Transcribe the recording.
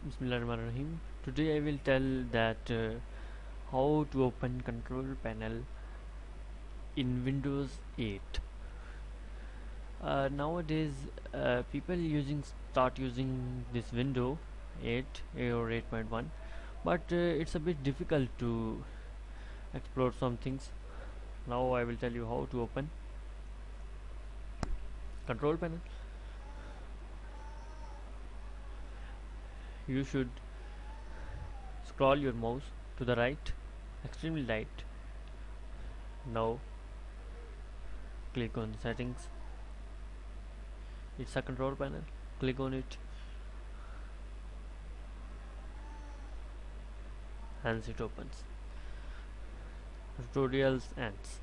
Bismillahirrahmanirrahim. Today I will tell that how to open control panel in Windows 8. Nowadays, people start using this window 8 or 8.1, but it's a bit difficult to explore some things. Now I will tell you how to open control panel. You should scroll your mouse to the right, extremely right. Now click on settings. It's a control panel. Click on it and it opens. Tutorials ends.